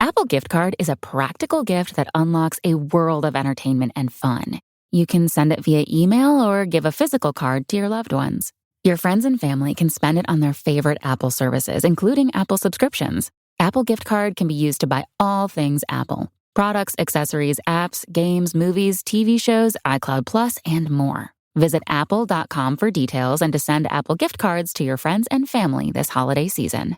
Apple Gift Card is a practical gift that unlocks a world of entertainment and fun. You can send it via email or give a physical card to your loved ones. Your friends and family can spend it on their favorite Apple services, including Apple subscriptions. Apple Gift Card can be used to buy all things Apple: products, accessories, apps, games, movies, TV shows, iCloud Plus, and more. Visit apple.com for details and to send Apple Gift Cards to your friends and family this holiday season.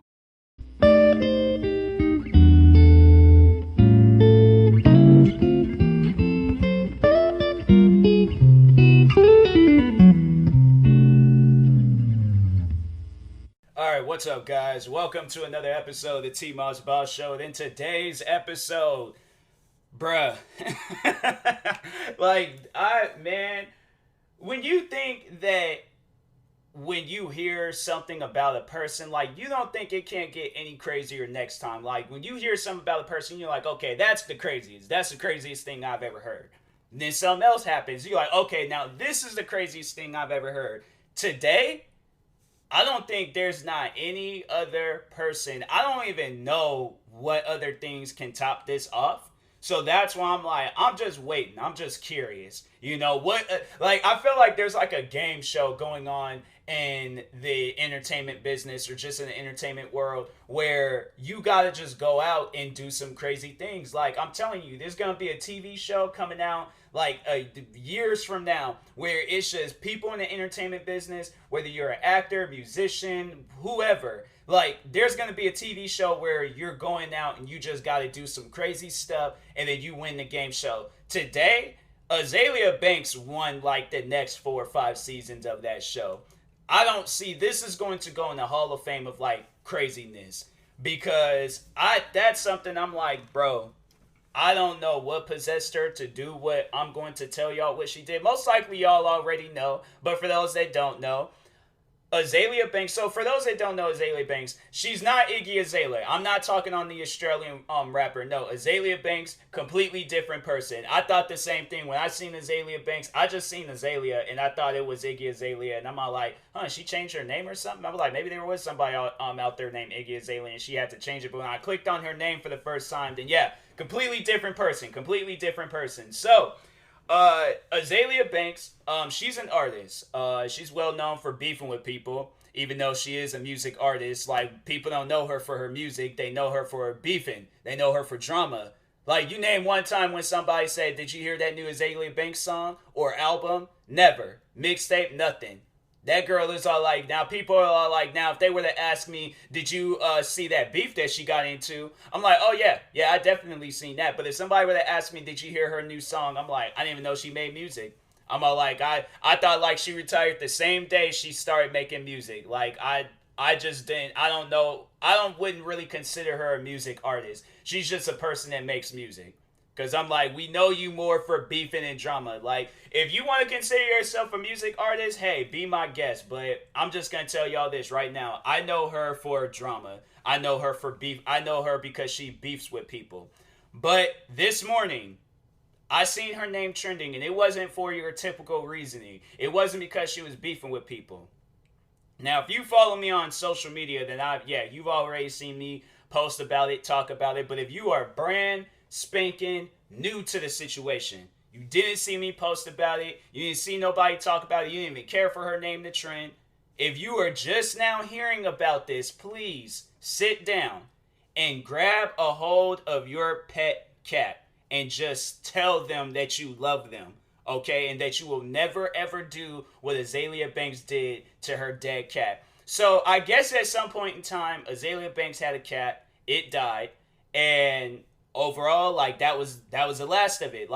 Alright, what's up, guys? Welcome to another episode of the TMossBoss Show. And in today's episode, bruh, when you think that when you hear something about a person, you don't think it can't get any crazier next time. When you hear something about a person, you're like, okay, that's the craziest thing I've ever heard. And then something else happens. You're like, okay, now this is the craziest thing I've ever heard. Today, I don't think there's not any other person. I don't even know what other things can top this off. So that's why I'm just waiting. I'm just curious. You know, I feel like there's a game show going on in the entertainment business or just in the entertainment world where you gotta just go out and do some crazy things. I'm telling you, there's gonna be a TV show coming out years from now where it's just people in the entertainment business, whether you're an actor, musician, whoever, there's going to be a TV show where you're going out and you just got to do some crazy stuff and then you win the game show. Today, Azealia Banks won the next 4 or 5 seasons of that show. I don't see this is going to go in the Hall of Fame of craziness because that's something I'm bro, I don't know what possessed her to do what I'm going to tell y'all what she did. Most likely y'all already know, but for those that don't know, Azealia Banks. So for those that don't know Azealia Banks, she's not Iggy Azalea. I'm not talking on the Australian rapper. No, Azealia Banks, completely different person. I thought the same thing when I seen Azealia Banks. I just seen Azealia and I thought it was Iggy Azalea, and I'm all like, she changed her name or something. I was like, maybe there was somebody out there named Iggy Azalea and she had to change it. But when I clicked on her name for the first time, then yeah, completely different person. So Azealia Banks, she's an artist. She's well known for beefing with people, even though she is a music artist. People don't know her for her music, they know her for beefing. They know her for drama. You name one time when somebody said, did you hear that new Azealia Banks song or album? Never. Mixtape, nothing. That girl is all now people are all now, if they were to ask me, did you see that beef that she got into? I'm like, oh yeah, I definitely seen that. But if somebody were to ask me, did you hear her new song? I'm like, I didn't even know she made music. I'm all I thought she retired the same day she started making music. I just didn't, I don't know, wouldn't really consider her a music artist. She's just a person that makes music. Because I'm we know you more for beefing and drama. If you want to consider yourself a music artist, hey, be my guest. But I'm just going to tell y'all this right now. I know her for drama. I know her for beef. I know her because she beefs with people. But this morning, I seen her name trending, and it wasn't for your typical reasoning. It wasn't because she was beefing with people. Now, if you follow me on social media, then you've already seen me post about it, talk about it. But if you are brand spanking new to the situation, you didn't see me post about it, you didn't see nobody talk about it, you didn't even care for her name to trend. If you are just now hearing about this, please sit down and grab a hold of your pet cat and just tell them that you love them, okay? And that you will never ever do what Azealia Banks did to her dead cat. So I guess at some point in time, Azealia Banks had a cat, it died, and overall, that was the last of it.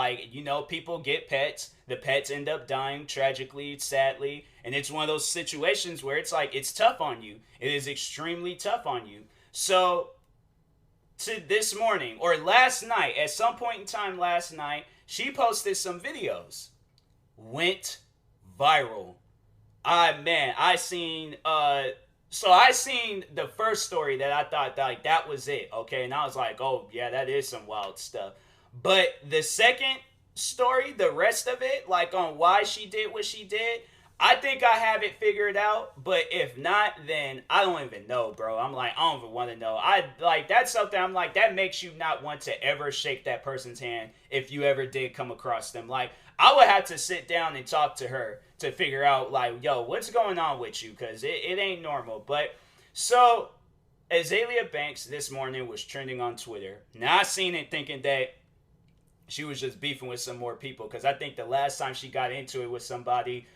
People get pets. The pets end up dying tragically, sadly. And it's one of those situations where it's tough on you. It is extremely tough on you. So, to this morning, or last night, at some point in time last night, she posted some videos. Went viral. I seen the first story that I thought that was it, okay? And I was like, oh, yeah, that is some wild stuff. But the second story, the rest of it, on why she did what she did, I think I have it figured out, but if not, then I don't even know, bro. I'm like, I don't even want to know. I like that's something I'm like that makes you not want to ever shake that person's hand if you ever did come across them. Like I would have to sit down and talk to her to figure out like, yo, what's going on with you? Cause it ain't normal. But so Azealia Banks this morning was trending on Twitter. Now I seen it thinking that she was just beefing with some more people because I think the last time she got into it with somebody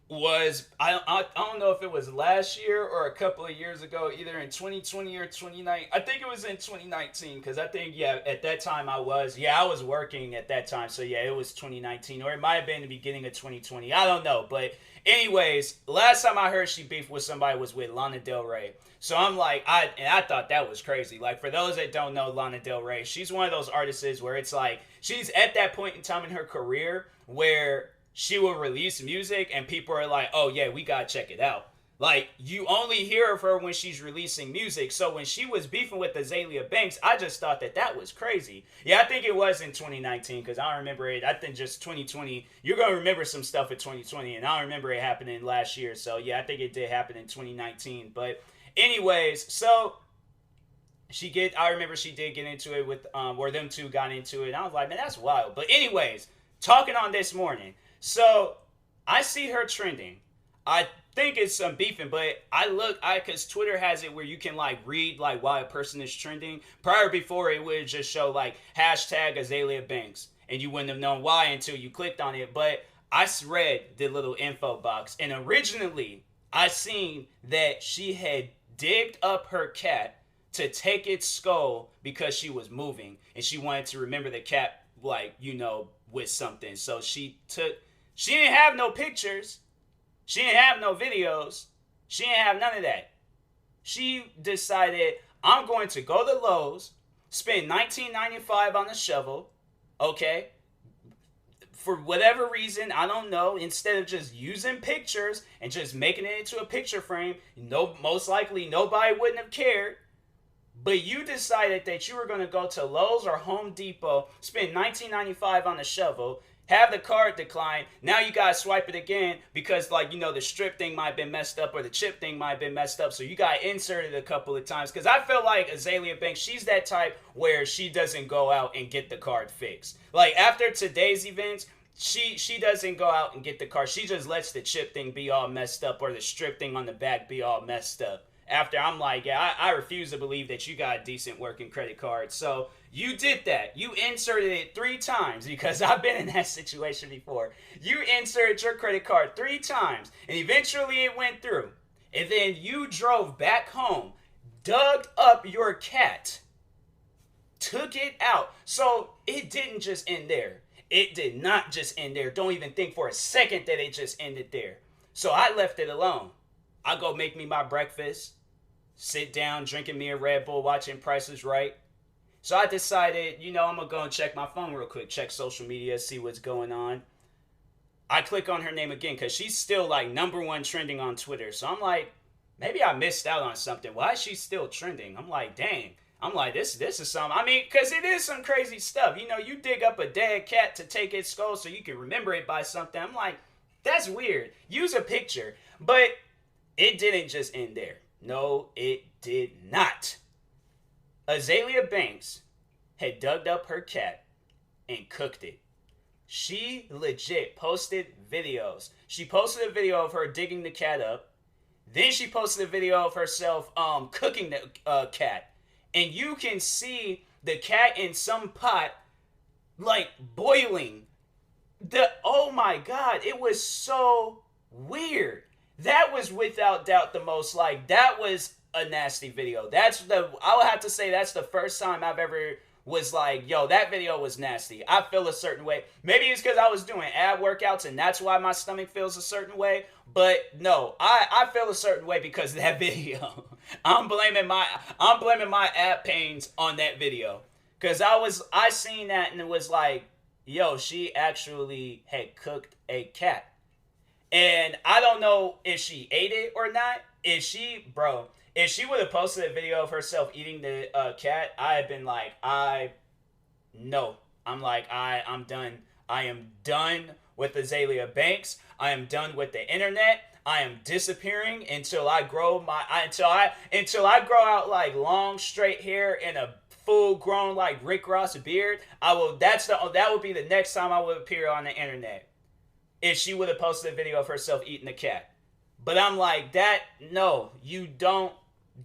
was I don't know if it was last year or a couple of years ago, either in 2020 or 2019. I think it was in 2019 because I think at that time I was working at that time, so it was 2019 or it might have been the beginning of 2020. I don't know, but anyways, last time I heard she beefed with somebody was with Lana Del Rey. So I'm like, I thought that was crazy. Like for those that don't know Lana Del Rey, she's one of those artists where it's like she's at that point in time in her career where she will release music and people are like, oh yeah, we gotta check it out. Like, you only hear of her when she's releasing music. So when she was beefing with Azealia Banks, I just thought that was crazy. Yeah, I think it was in 2019 because I don't remember it. I think just 2020. You're going to remember some stuff in 2020 and I don't remember it happening last year. So yeah, I think it did happen in 2019. But anyways, so I remember she did get into it with, or them two got into it. And I was like, man, that's wild. But anyways, talking on this morning. So I see her trending. I think it's some beefing, but because Twitter has it where you can like read like why a person is trending. Before it would just show like hashtag Azealia Banks, and you wouldn't have known why until you clicked on it. But I read the little info box, and originally I seen that she had digged up her cat to take its skull because she was moving, and she wanted to remember the cat with something. So she didn't have no pictures. She didn't have no videos. She didn't have none of that. She decided, I'm going to go to Lowe's, spend $19.95 on a shovel, okay? For whatever reason, I don't know, instead of just using pictures and just making it into a picture frame, most likely nobody wouldn't have cared. But you decided that you were going to go to Lowe's or Home Depot, spend $19.95 on a shovel, have the card decline. Now you got to swipe it again because, the strip thing might have been messed up or the chip thing might have been messed up. So you got inserted a couple of times. Because I feel like Azealia Banks, she's that type where she doesn't go out and get the card fixed. Like, after today's events, she doesn't go out and get the card. She just lets the chip thing be all messed up or the strip thing on the back be all messed up. After I'm like, I refuse to believe that you got a decent working credit card. So you did that. You inserted it 3 times because I've been in that situation before. You inserted your credit card 3 times and eventually it went through. And then you drove back home, dug up your cat, took it out. So it didn't just end there. It did not just end there. Don't even think for a second that it just ended there. So I left it alone. I go make me my breakfast, sit down, drinking me a Red Bull, watching Price is Right. So I decided, I'm going to go and check my phone real quick, check social media, see what's going on. I click on her name again because she's still like #1 trending on Twitter. So I'm like, maybe I missed out on something. Why is she still trending? I'm like, dang. I'm like, this is something. I mean, because it is some crazy stuff. You dig up a dead cat to take its skull so you can remember it by something. I'm like, that's weird. Use a picture. But it didn't just end there. No, it did not. Azealia Banks had dug up her cat and cooked it. She legit posted videos. She posted a video of her digging the cat up. Then she posted a video of herself cooking the cat. And you can see the cat in some pot, like, boiling. Oh my God, it was so weird. That was without doubt the most, that was a nasty video. I would have to say that's the first time I've ever was like, yo, that video was nasty. I feel a certain way. Maybe it's because I was doing ab workouts and that's why my stomach feels a certain way. But no, I feel a certain way because of that video. I'm blaming my ab pains on that video. Because I seen that and it was like, yo, she actually had cooked a cat. And I don't know if she ate it or not. If she would have posted a video of herself eating the cat, I had been like, I'm done. I am done with Azealia Banks. I am done with the internet. I am disappearing until I grow until I grow out like long straight hair and a full grown like Rick Ross beard. That would be the next time I would appear on the internet, if she would have posted a video of herself eating the cat. But I'm like, that, no, you don't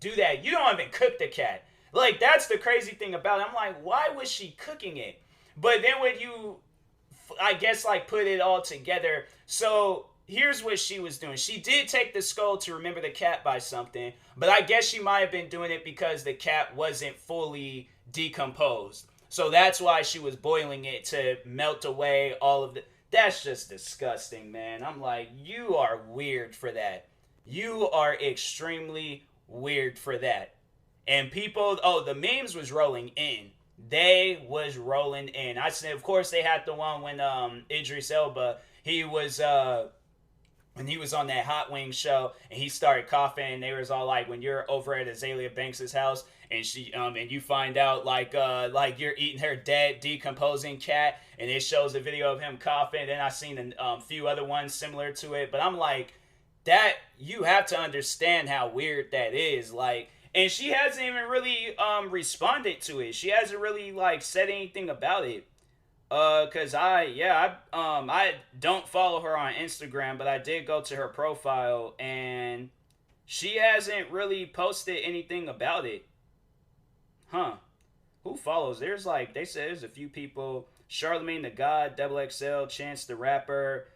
do that. You don't even cook the cat. Like, that's the crazy thing about it. I'm like, why was she cooking it? But then when you, I guess, like, put it all together, so here's what she was doing. She did take the skull to remember the cat by something, but I guess she might have been doing it because the cat wasn't fully decomposed. So that's why she was boiling it to melt away all of the... That's just disgusting, man. I'm like, you are weird for that. You are extremely weird for that. And people, oh, the memes was rolling in. They was rolling in. I said, of course, they had the one when Idris Elba, he was when he was on that Hot Wings show and he started coughing, and they was all like, when you're over at Azealia Banks' house and she and you find out like you're eating her dead decomposing cat, and it shows a video of him coughing. Then I seen a few other ones similar to it, but I'm like, that, you have to understand how weird that is. Like, and she hasn't even really responded to it. She hasn't really like said anything about it. Cause I don't follow her on Instagram, but I did go to her profile and she hasn't really posted anything about it. Huh. Who follows? There's like, they said there's a few people. Charlemagne the God, Double XL, Chance the Rapper,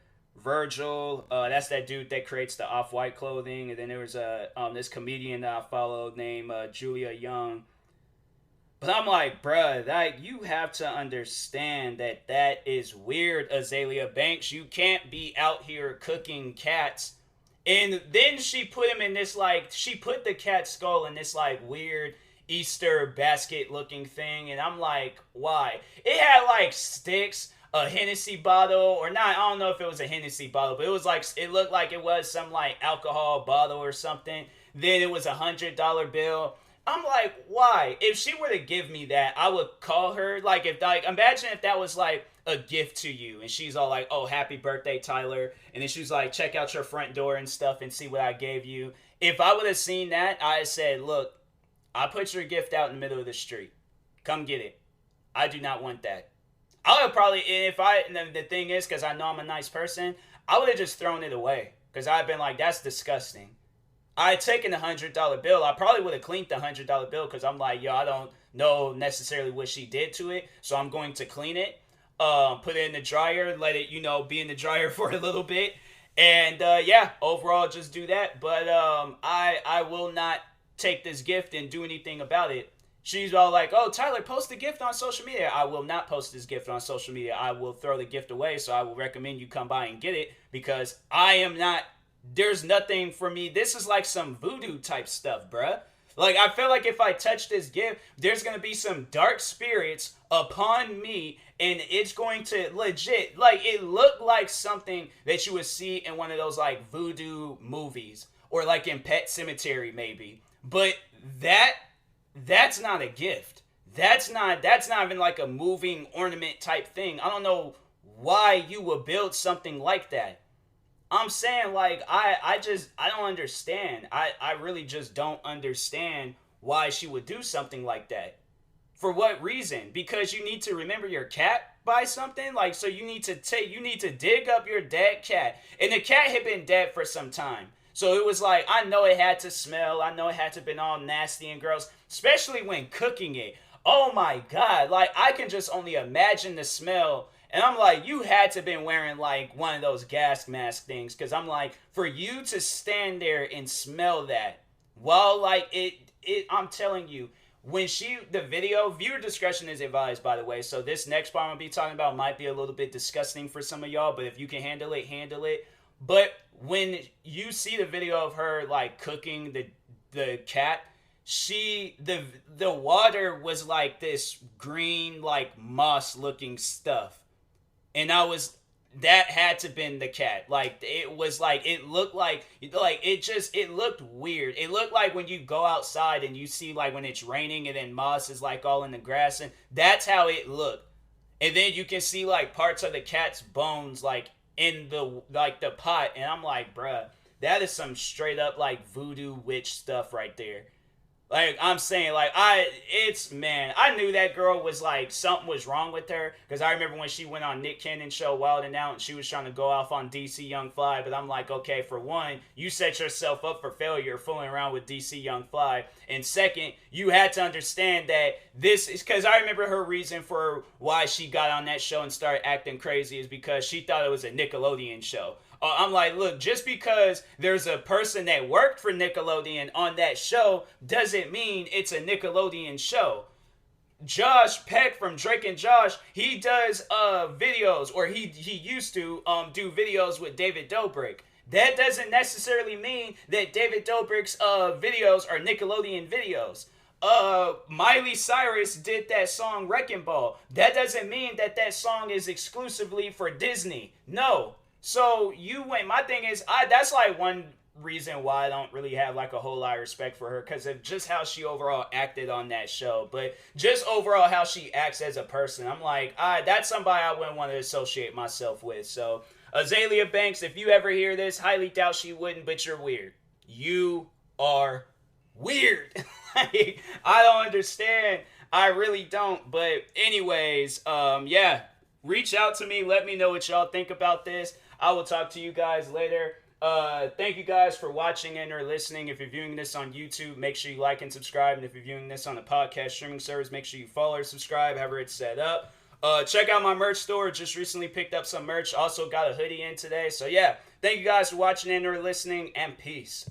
Virgil, that's that dude that creates the off-white clothing. And then there was this comedian that I followed named Julia Young. But I'm like, bruh, that, you have to understand that that is weird, Azealia Banks. You can't be out here cooking cats. And then she put him in this, like, she put the cat skull in this, like, weird Easter basket looking thing. And I'm like, why? It had, like, sticks, a Hennessy bottle, or not, I don't know if it was a Hennessy bottle, but it was like, it looked like it was some, like, alcohol bottle or something. Then it was $100 bill. I'm like, why? If she were to give me that, I would call her. Like, if, like, imagine if that was like a gift to you, and she's all like, "Oh, happy birthday, Tyler," and then she's like, "Check out your front door and stuff, and see what I gave you." If I would have seen that, I said, "Look, I put your gift out in the middle of the street. Come get it. I do not want that." I would probably, if I, and the thing is, because I know I'm a nice person, I would have just thrown it away, because I've been like, that's disgusting. I had taken the $100 bill. I probably would have cleaned the $100 bill, because I'm like, yo, I don't know necessarily what she did to it, so I'm going to clean it, put it in the dryer, let it, be in the dryer for a little bit, and yeah, overall, just do that. But I will not take this gift and do anything about it. She's all like, "Oh, Tyler, post the gift on social media." I will not post this gift on social media. I will throw the gift away, so I will recommend you come by and get it, because I am not... There's nothing for me. This is like some voodoo type stuff, bruh. Like, I feel like if I touch this gift, there's going to be some dark spirits upon me, and it's going to legit, like, it looked like something that you would see in one of those, like, voodoo movies, or like in Pet Sematary, maybe. But that's not a gift. That's not even like a moving ornament type thing. I don't know why you would build something like that. I'm saying, like, I don't understand. I really just don't understand why she would do something like that. For what reason? Because you need to remember your cat by something? Like, so you need to dig up your dead cat. And the cat had been dead for some time. So it was like, I know it had to smell. I know it had to been all nasty and gross. Especially when cooking it. Oh my God. Like, I can just only imagine the smell. And I'm like, you had to been wearing like one of those gas mask things. Because I'm like, for you to stand there and smell that. Well, like, I'm telling you, when the video, viewer discretion is advised, by the way. So this next part I'm going to be talking about might be a little bit disgusting for some of y'all. But if you can handle it, handle it. But when you see the video of her like cooking the cat, the water was like this green, like moss looking stuff. And that had to been the cat. Like, it was like, it looked like it looked weird. It looked like when you go outside and you see like when it's raining and then moss is like all in the grass, and that's how it looked. and then you can see like parts of the cat's bones like in the pot, and I'm like, bruh, that is some straight up like voodoo witch stuff right there. Like I'm saying, like man, I knew that girl was like something was wrong with her because I remember when she went on Nick Cannon's show Wild and Out and she was trying to go off on DC Young Fly, but I'm like, okay, for one, you set yourself up for failure fooling around with DC Young Fly, and second, you had to understand that this is because I remember her reason for why she got on that show and started acting crazy is because she thought it was a Nickelodeon show. I'm like, look, just because there's a person that worked for Nickelodeon on that show doesn't mean it's a Nickelodeon show. Josh Peck from Drake and Josh, he does videos, or he used to do videos with David Dobrik. That doesn't necessarily mean that David Dobrik's videos are Nickelodeon videos. Miley Cyrus did that song Wrecking Ball. That doesn't mean that that song is exclusively for Disney. No. So my thing is, that's like one reason why I don't really have like a whole lot of respect for her, because of just how she overall acted on that show. But just overall how she acts as a person, I'm like, that's somebody I wouldn't want to associate myself with. So Azealia Banks, if you ever hear this, highly doubt she wouldn't, but you're weird. You are weird. Like, I don't understand. I really don't. But anyways, yeah, reach out to me. Let me know what y'all think about this. I will talk to you guys later. Thank you guys for watching and or listening. If you're viewing this on YouTube, make sure you like and subscribe. And if you're viewing this on a podcast streaming service, make sure you follow or subscribe, however it's set up. Check out my merch store. Just recently picked up some merch. Also got a hoodie in today. So yeah, thank you guys for watching and or listening, and peace.